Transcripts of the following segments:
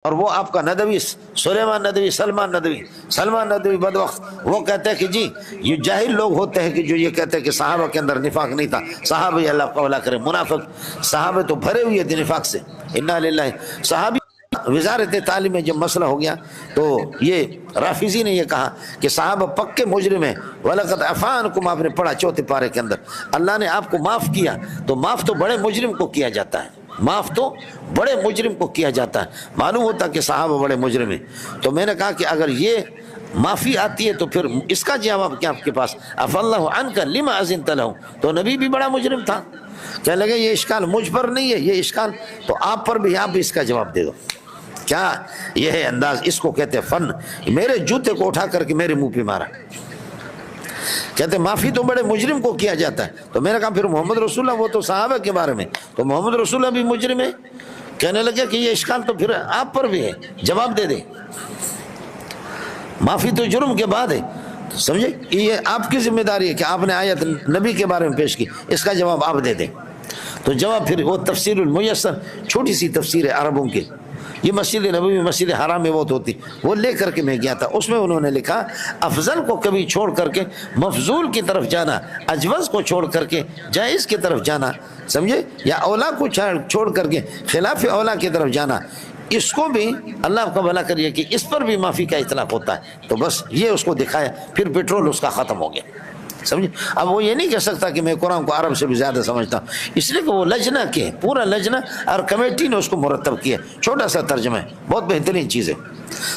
اور وہ آپ کا ندوی سلیمان ندوی سلمان ندوی بدبخت وہ کہتے ہیں کہ جی یہ جاہل لوگ ہوتے ہیں کہ جو یہ کہتے ہیں کہ صحابہ کے اندر نفاق نہیں تھا، صحابہ اللہ قولا کرے منافق، صحابہ تو بھرے ہوئے تھے نفاق سے، انا للہ۔ صحابی وزارت تعلیم میں جب مسئلہ ہو گیا تو یہ رافضی نے یہ کہا کہ صحابہ پکے مجرم ہیں، وَلَقَدْ عَفَا عَنْكُمْ آپ نے پڑھا چوتھے پارے کے اندر، اللہ نے آپ کو معاف کیا، تو معاف تو بڑے مجرم کو کیا جاتا ہے، معاف تو بڑے مجرم کو کیا جاتا ہے، معلوم ہوتا کہ صحابہ بڑے مجرم ہیں۔ تو میں نے کہا کہ اگر یہ معافی آتی ہے تو پھر اس کا جواب کیا آپ کے پاس؟ عَفَا اللَّهُ عَنْكَ لِمَا أَذِنْتَ لَهُ، تو نبی بھی بڑا مجرم تھا، کہنے لگے یہ اشکال مجھ پر نہیں ہے، یہ اشکال تو آپ پر بھی، آپ بھی اس کا جواب دے دو۔ کیا یہ ہے انداز، اس کو کہتے ہیں فن۔ میرے جوتے کو اٹھا کر کے میرے منہ پہ مارا، کہتے معافی تو بڑے مجرم کو کیا جاتا ہے۔ تو میں نے کہا پھر محمد رسول اللہ وہ تو صحابہ کے بارے میں، تو محمد رسول اللہ بھی مجرم ہے؟ کہنے لگے کہ یہ اشکال تو پھر آپ پر بھی ہے، جواب دے دیں، معافی تو جرم کے بعد ہے، سمجھے؟ یہ آپ کی ذمہ داری ہے کہ آپ نے آیت نبی کے بارے میں پیش کی، اس کا جواب آپ دے دیں۔ تو جواب پھر وہ تفسیر المیسر، چھوٹی سی تفسیر ہے عربوں کی، یہ مسجد نبوی مسجد حرام میں بہت ہوتی، وہ لے کر کے میں گیا تھا، اس میں انہوں نے لکھا افضل کو کبھی چھوڑ کر کے مفضول کی طرف جانا، اجوز کو چھوڑ کر کے جائز کی طرف جانا، سمجھے؟ یا اولا کو چھوڑ کر کے خلاف اولا کی طرف جانا، اس کو بھی اللہ آپ کا بھلا کریے کہ اس پر بھی معافی کا اطلاق ہوتا ہے۔ تو بس یہ اس کو دکھایا، پھر پیٹرول اس کا ختم ہو گیا، سمجھے؟ اب وہ یہ نہیں کہہ سکتا کہ میں قرآن کو عرب سے بھی زیادہ سمجھتا ہوں، اس لیے کہ وہ لجنہ کے پورا لجنہ اور کمیٹی نے اس کو مرتب کیا، چھوٹا سا ترجمہ ہے، بہت بہترین چیز ہے۔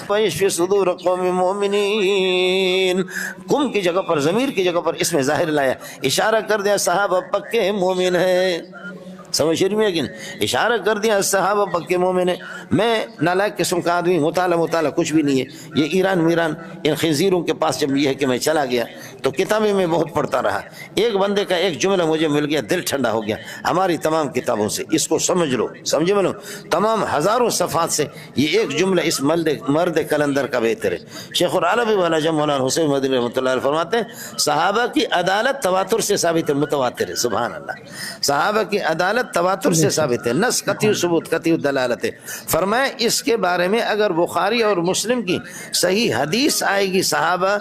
وَيَشْفِي صُدُورَ قَوْمٍ مُؤْمِنِينَ، کم کی جگہ پر، ضمیر کی جگہ پر اس میں ظاہر لایا، اشارہ کر دیا صحابہ پکے مومن ہیں، سمجھ شریف میں، لیکن اشارہ کر دیا صحابہ پکے مومن ہیں۔ میں نالائق قسم کا آدمی، مطالعہ کچھ بھی نہیں ہے، یہ ایران میران ان خنزیروں کے پاس جب یہ ہے کہ میں چلا گیا تو کتابیں میں بہت پڑھتا رہا، ایک بندے کا ایک جملہ مجھے مل گیا، دل ٹھنڈا ہو گیا، ہماری تمام کتابوں سے اس کو سمجھ لو، سمجھے میں لو، تمام ہزاروں صفحات سے یہ ایک جملہ اس مرد کلندر کا بہتر ہے۔ شیخ العربی والا جب مولانا حسین مدنی رحمۃ اللہ علیہ فرماتے ہیں صحابہ کی عدالت تواتر سے ثابت ہے، متواتر ہے، سبحان اللہ، صحابہ کی عدالت تواتر سے ثابت ہے، نص قطعی ثبوت قطعی دلالت ہے۔ فرمایا اس کے بارے میں اگر بخاری اور مسلم کی صحیح حدیث آئے گی صحابہ